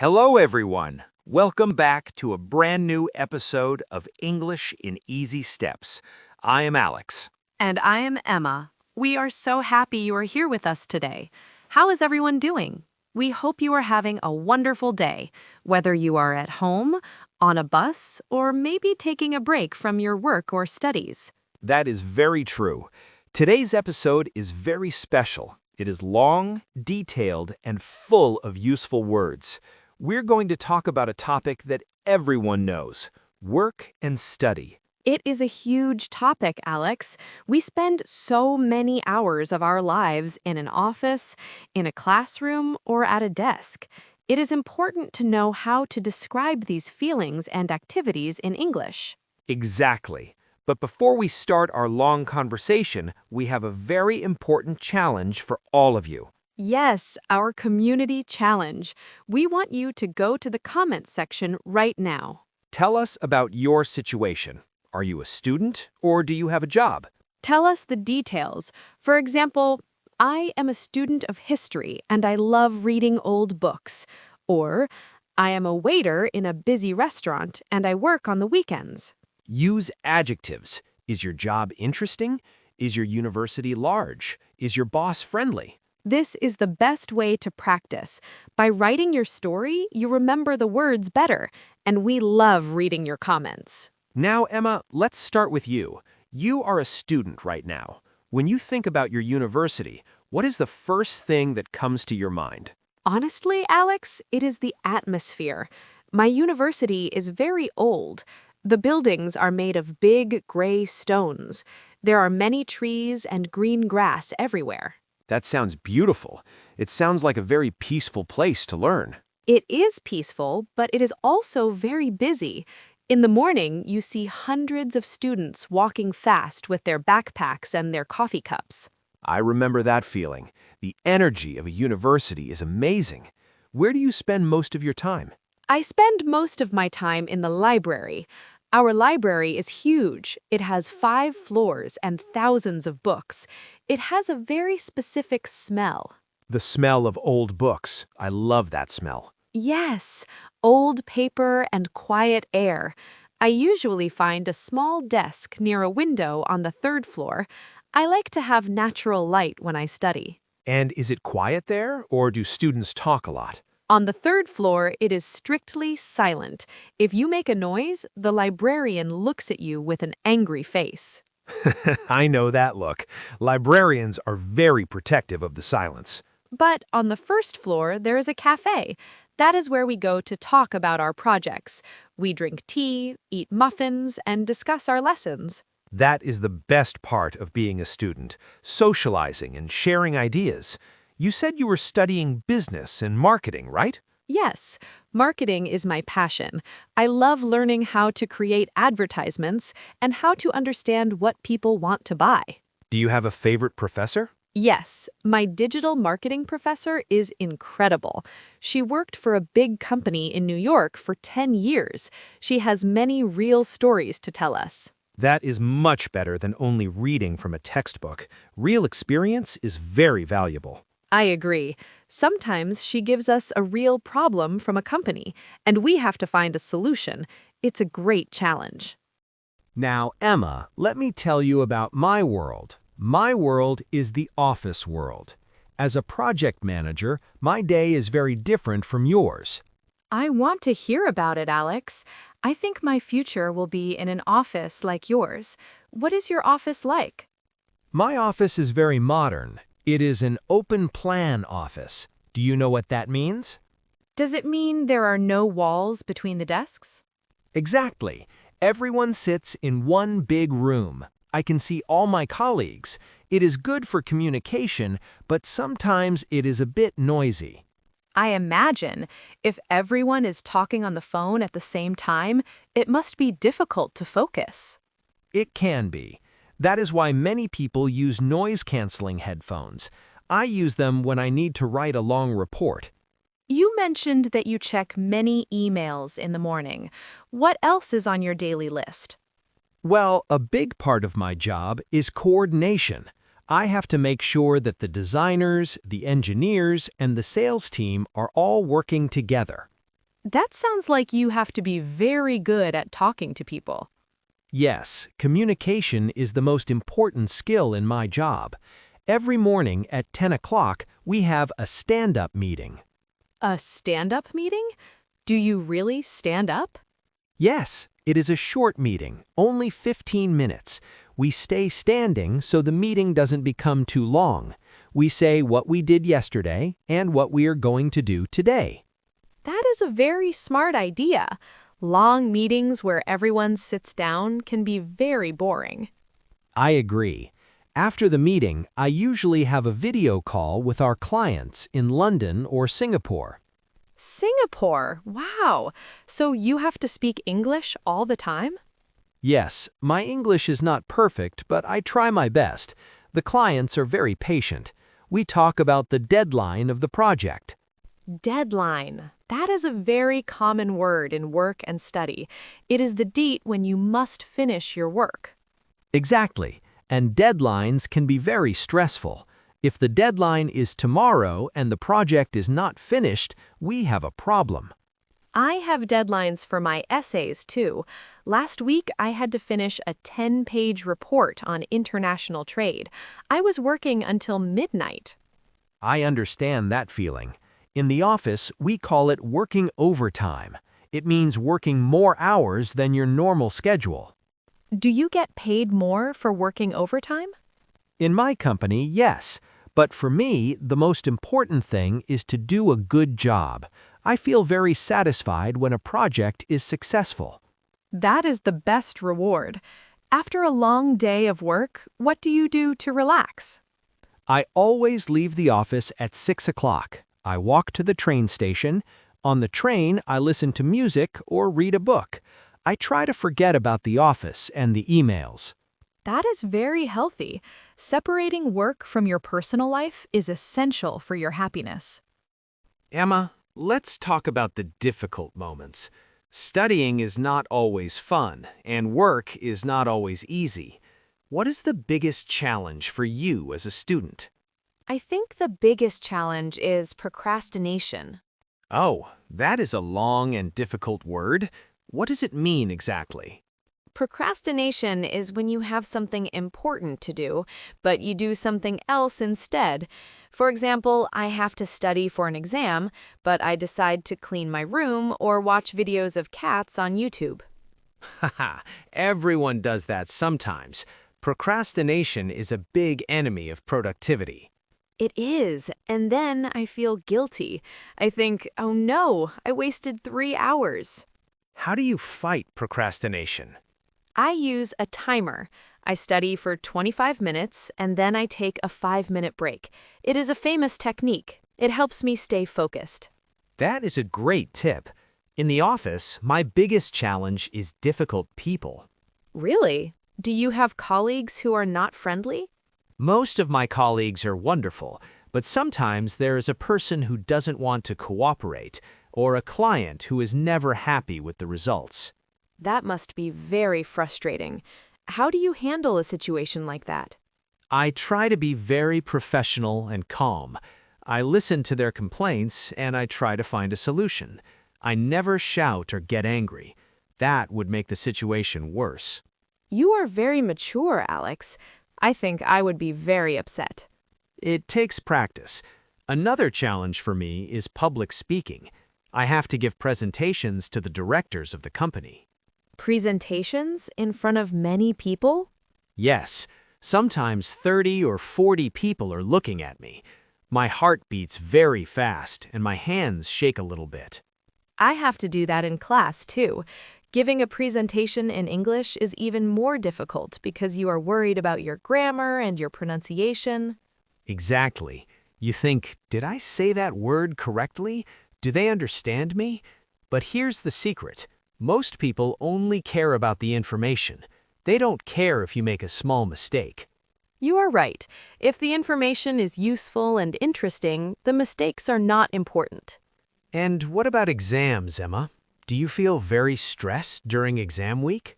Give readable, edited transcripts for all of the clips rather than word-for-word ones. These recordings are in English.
Hello, everyone. Welcome back to a brand new episode of English in Easy Steps. I am Alex. And I am Emma. We are so happy you are here with us today. How is everyone doing? We hope you are having a wonderful day, whether you are at home, on a bus, or maybe taking a break from your work or studies. That is very true. Today's episode is very special. It is long, detailed, and full of useful words. We're going to talk about a topic that everyone knows: work and study. It is a huge topic, Alex. We spend so many hours of our lives in an office, in a classroom, or at a desk. It is important to know how to describe these feelings and activities in English. Exactly. But before we start our long conversation, we have a very important challenge for all of you. Yes, our community challenge. We want you to go to the comments section right now. Tell us about your situation. Are you a student or do you have a job? Tell us the details. For example, I am a student of history and I love reading old books. Or, I am a waiter in a busy restaurant and I work on the weekends. Use adjectives. Is your job interesting? Is your university large? Is your boss friendly? This is the best way to practice. By writing your story, you remember the words better, and we love reading your comments. Now, Emma, let's start with you. You are a student right now. When you think about your university, what is the first thing that comes to your mind? Honestly, Alex, it is the atmosphere. My university is very old. The buildings are made of big gray stones. There are many trees and green grass everywhere. That sounds beautiful. It sounds like a very peaceful place to learn. It is peaceful, but it is also very busy. In the morning, you see hundreds of students walking fast with their backpacks and their coffee cups. I remember that feeling. The energy of a university is amazing. Where do you spend most of your time? I spend most of my time in the library. Our library is huge. It has 5 floors and thousands of books. It has a very specific smell. The smell of old books. I love that smell. Yes, old paper and quiet air. I usually find a small desk near a window on the 3rd floor. I like to have natural light when I study. And is it quiet there, or do students talk a lot? On the 3rd floor, it is strictly silent. If you make a noise, the librarian looks at you with an angry face. I know that look. Librarians are very protective of the silence. But on the 1st floor, there is a cafe. That is where we go to talk about our projects. We drink tea, eat muffins, and discuss our lessons. That is the best part of being a student, socializing and sharing ideas. You said you were studying business and marketing, right? Yes, marketing is my passion. I love learning how to create advertisements and how to understand what people want to buy. Do you have a favorite professor? Yes, my digital marketing professor is incredible. She worked for a big company in New York for 10 years. She has many real stories to tell us. That is much better than only reading from a textbook. Real experience is very valuable. I agree. Sometimes she gives us a real problem from a company, and we have to find a solution. It's a great challenge. Now, Emma, let me tell you about my world. My world is the office world. As a project manager, my day is very different from yours. I want to hear about it, Alex. I think my future will be in an office like yours. What is your office like? My office is very modern. It is an open plan office. Do you know what that means? Does it mean there are no walls between the desks? Exactly. Everyone sits in one big room. I can see all my colleagues. It is good for communication, but sometimes it is a bit noisy. I imagine if everyone is talking on the phone at the same time, it must be difficult to focus. It can be. That is why many people use noise-canceling headphones. I use them when I need to write a long report. You mentioned that you check many emails in the morning. What else is on your daily list? Well, a big part of my job is coordination. I have to make sure that the designers, the engineers, and the sales team are all working together. That sounds like you have to be very good at talking to people. Yes, communication is the most important skill in my job. Every morning at 10 o'clock, we have a stand-up meeting. A stand-up meeting? Do you really stand up? Yes, it is a short meeting, only 15 minutes. We stay standing so the meeting doesn't become too long. We say what we did yesterday and what we are going to do today. That is a very smart idea. Long meetings where everyone sits down can be very boring. I agree. After the meeting, I usually have a video call with our clients in London or Singapore. Singapore, wow. So you have to speak English all the time? Yes, my English is not perfect, but I try my best. The clients are very patient. We talk about the deadline of the project. Deadline. That is a very common word in work and study. It is the date when you must finish your work. Exactly, and deadlines can be very stressful. If the deadline is tomorrow and the project is not finished, we have a problem. I have deadlines for my essays too. Last week, I had to finish a 10-page report on international trade. I was working until midnight. I understand that feeling. In the office, we call it working overtime. It means working more hours than your normal schedule. Do you get paid more for working overtime? In my company, yes. But for me, the most important thing is to do a good job. I feel very satisfied when a project is successful. That is the best reward. After a long day of work, what do you do to relax? I always leave the office at 6 o'clock. I walk to the train station. On the train, I listen to music or read a book. I try to forget about the office and the emails. That is very healthy. Separating work from your personal life is essential for your happiness. Emma, let's talk about the difficult moments. Studying is not always fun, and work is not always easy. What is the biggest challenge for you as a student? I think the biggest challenge is procrastination. Oh, that is a long and difficult word. What does it mean exactly? Procrastination is when you have something important to do, but you do something else instead. For example, I have to study for an exam, but I decide to clean my room or watch videos of cats on YouTube. Haha, everyone does that sometimes. Procrastination is a big enemy of productivity. It is, and then I feel guilty. I think, oh no, I wasted 3 hours. How do you fight procrastination? I use a timer. I study for 25 minutes and then I take a 5-minute break. It is a famous technique. It helps me stay focused. That is a great tip. In the office, my biggest challenge is difficult people. Really? Do you have colleagues who are not friendly? Most of my colleagues are wonderful, but sometimes there is a person who doesn't want to cooperate, or a client who is never happy with the results. That must be very frustrating. How do you handle a situation like that? I try to be very professional and calm. I listen to their complaints and I try to find a solution. I never shout or get angry. That would make the situation worse. You are very mature, Alex. I think I would be very upset. It takes practice. Another challenge for me is public speaking. I have to give presentations to the directors of the company. Presentations in front of many people? Yes, sometimes 30 or 40 people are looking at me. My heart beats very fast and my hands shake a little bit. I have to do that in class, too. Giving a presentation in English is even more difficult because you are worried about your grammar and your pronunciation. Exactly. You think, did I say that word correctly? Do they understand me? But here's the secret. Most people only care about the information. They don't care if you make a small mistake. You are right. If the information is useful and interesting, the mistakes are not important. And what about exams, Emma? Do you feel very stressed during exam week?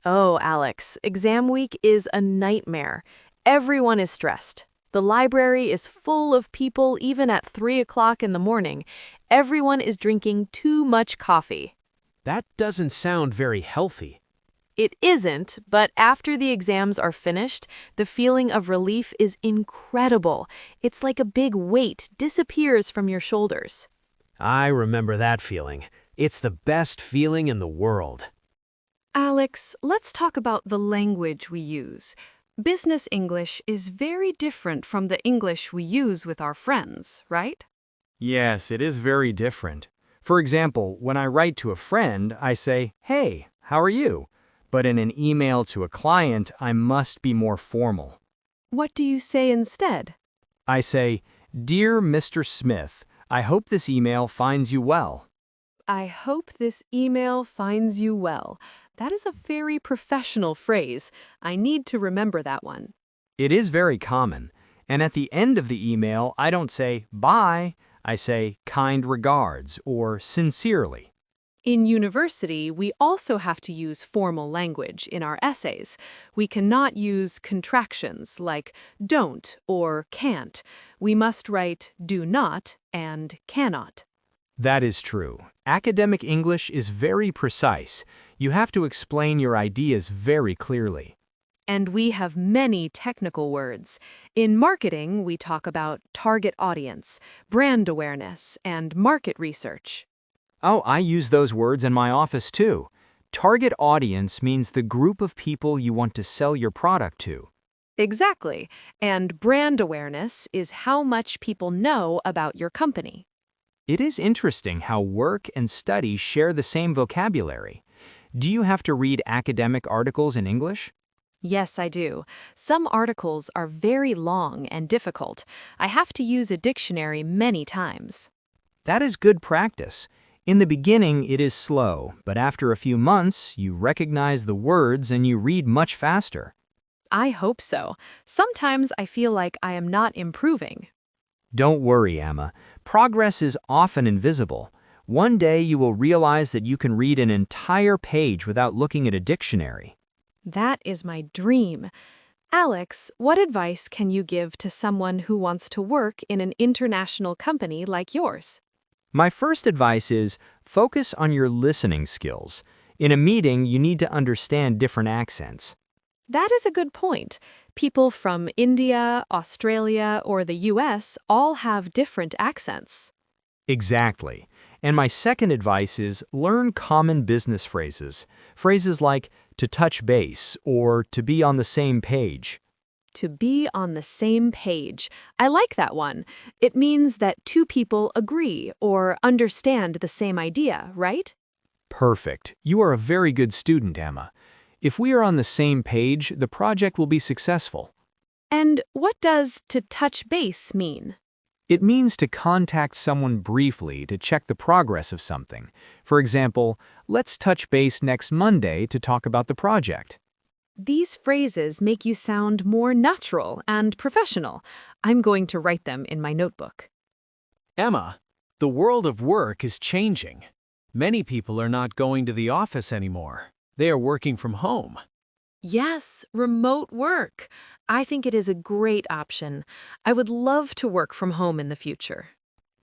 Oh, Alex, exam week is a nightmare. Everyone is stressed. The library is full of people even at 3 o'clock in the morning. Everyone is drinking too much coffee. That doesn't sound very healthy. It isn't, but after the exams are finished, the feeling of relief is incredible. It's like a big weight disappears from your shoulders. I remember that feeling. It's the best feeling in the world. Alex, let's talk about the language we use. Business English is very different from the English we use with our friends, right? Yes, it is very different. For example, when I write to a friend, I say, "Hey, how are you?" But in an email to a client, I must be more formal. What do you say instead? I say, "Dear Mr. Smith, I hope this email finds you well." I hope this email finds you well. That is a very professional phrase. I need to remember that one. It is very common. And at the end of the email, I don't say, "Bye." I say, "Kind regards," or "Sincerely." In university, we also have to use formal language in our essays. We cannot use contractions like don't or can't. We must write do not and cannot. That is true. Academic English is very precise. You have to explain your ideas very clearly. And we have many technical words. In marketing, we talk about target audience, brand awareness, and market research. Oh, I use those words in my office too. Target audience means the group of people you want to sell your product to. Exactly. And brand awareness is how much people know about your company. It is interesting how work and study share the same vocabulary. Do you have to read academic articles in English? Yes, I do. Some articles are very long and difficult. I have to use a dictionary many times. That is good practice. In the beginning, it is slow, but after a few months, you recognize the words and you read much faster. I hope so. Sometimes I feel like I am not improving. Don't worry, Emma. Progress is often invisible. One day you will realize that you can read an entire page without looking at a dictionary. That is my dream. Alex, what advice can you give to someone who wants to work in an international company like yours? My first advice is focus on your listening skills. In a meeting, you need to understand different accents. That is a good point. People from India, Australia, or the US all have different accents. Exactly. And my second advice is learn common business phrases. Phrases like to touch base or to be on the same page. To be on the same page. I like that one. It means that two people agree or understand the same idea, right? Perfect. You are a very good student, Emma. If we are on the same page, the project will be successful. And what does to touch base mean? It means to contact someone briefly to check the progress of something. For example, let's touch base next Monday to talk about the project. These phrases make you sound more natural and professional. I'm going to write them in my notebook. Emma, the world of work is changing. Many people are not going to the office anymore. They are working from home. Yes, remote work. I think it is a great option. I would love to work from home in the future.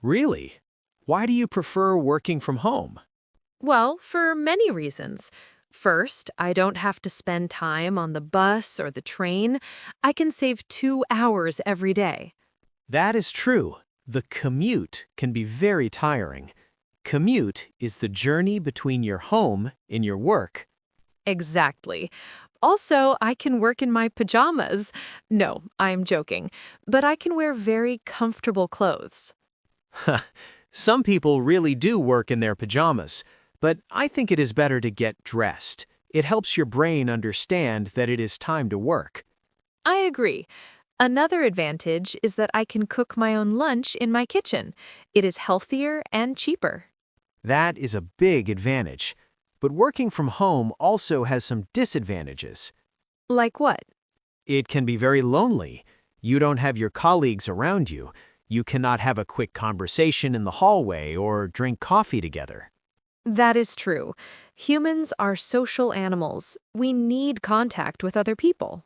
Really? Why do you prefer working from home? Well, for many reasons. First, I don't have to spend time on the bus or the train. I can save 2 hours every day. That is true. The commute can be very tiring. Commute is the journey between your home and your work. Exactly. Also, I can work in my pajamas. No, I'm joking. But I can wear very comfortable clothes. Some people really do work in their pajamas, but I think it is better to get dressed. It helps your brain understand that it is time to work. I agree. Another advantage is that I can cook my own lunch in my kitchen. It is healthier and cheaper. That is a big advantage. But working from home also has some disadvantages. Like what? It can be very lonely. You don't have your colleagues around you. You cannot have a quick conversation in the hallway or drink coffee together. That is true. Humans are social animals. We need contact with other people.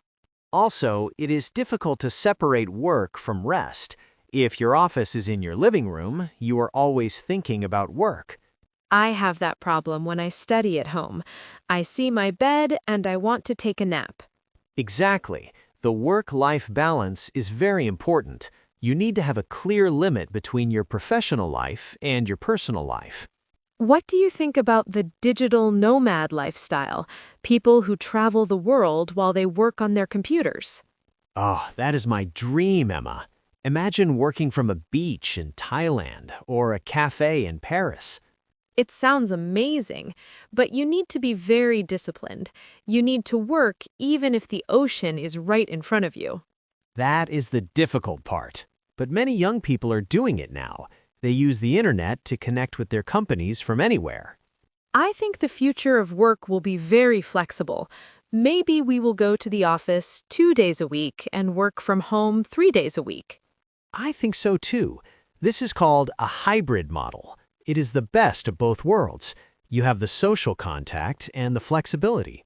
Also, it is difficult to separate work from rest. If your office is in your living room, you are always thinking about work. I have that problem when I study at home. I see my bed and I want to take a nap. Exactly. The work-life balance is very important. You need to have a clear limit between your professional life and your personal life. What do you think about the digital nomad lifestyle? People who travel the world while they work on their computers. Oh, that is my dream, Emma. Imagine working from a beach in Thailand or a cafe in Paris. It sounds amazing, but you need to be very disciplined. You need to work even if the ocean is right in front of you. That is the difficult part. But many young people are doing it now. They use the internet to connect with their companies from anywhere. I think the future of work will be very flexible. Maybe we will go to the office 2 days a week and work from home 3 days a week. I think so too. This is called a hybrid model. It is the best of both worlds. You have the social contact and the flexibility.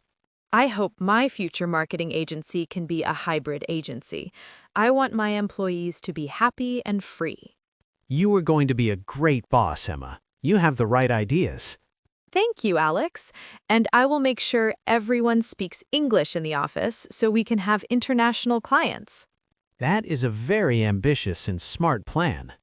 I hope my future marketing agency can be a hybrid agency. I want my employees to be happy and free. You are going to be a great boss, Emma. You have the right ideas. Thank you, Alex. And I will make sure everyone speaks English in the office so we can have international clients. That is a very ambitious and smart plan.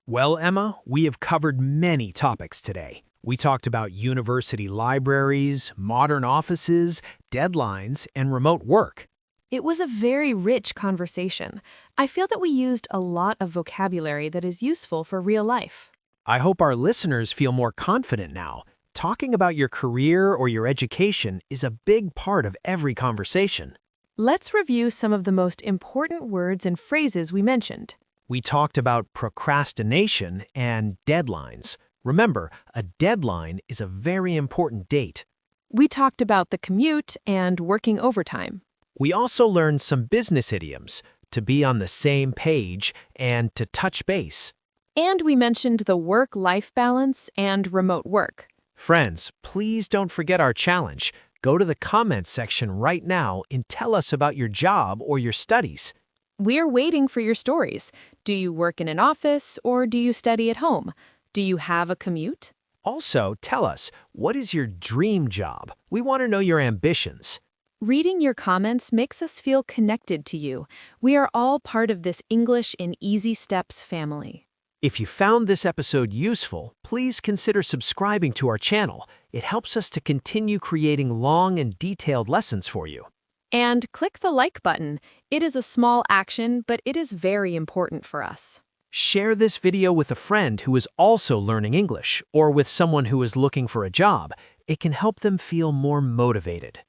Well, Emma, we have covered many topics today. We talked about university libraries, modern offices, deadlines, and remote work. It was a very rich conversation. I feel that we used a lot of vocabulary that is useful for real life. I hope our listeners feel more confident now. Talking about your career or your education is a big part of every conversation. Let's review some of the most important words and phrases we mentioned. We talked about procrastination and deadlines. Remember, a deadline is a very important date. We talked about the commute and working overtime. We also learned some business idioms, to be on the same page and to touch base. And we mentioned the work-life balance and remote work. Friends, please don't forget our challenge. Go to the comments section right now and tell us about your job or your studies. We're waiting for your stories. Do you work in an office or do you study at home? Do you have a commute? Also, tell us, what is your dream job? We want to know your ambitions. Reading your comments makes us feel connected to you. We are all part of this English in Easy Steps family. If you found this episode useful, please consider subscribing to our channel. It helps us to continue creating long and detailed lessons for you. And click the like button. It is a small action, but it is very important for us. Share this video with a friend who is also learning English or with someone who is looking for a job. It can help them feel more motivated.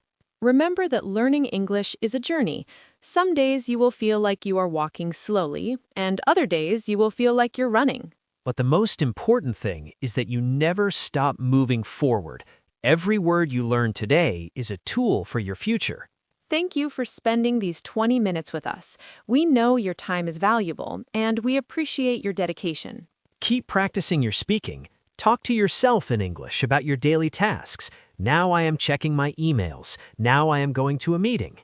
Remember that learning English is a journey. Some days you will feel like you are walking slowly, and other days you will feel like you're running. But the most important thing is that you never stop moving forward. Every word you learn today is a tool for your future. Thank you for spending these 20 minutes with us. We know your time is valuable, and we appreciate your dedication. Keep practicing your speaking. Talk to yourself in English about your daily tasks. Now I am checking my emails. Now I am going to a meeting.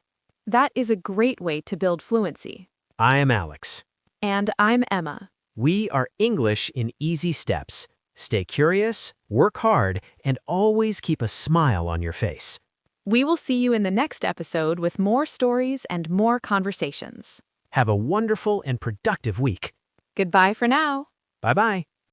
That is a great way to build fluency. I am Alex. And I'm Emma. We are English in Easy Steps. Stay curious, work hard, and always keep a smile on your face. We will see you in the next episode with more stories and more conversations. Have a wonderful and productive week. Goodbye for now. Bye-bye.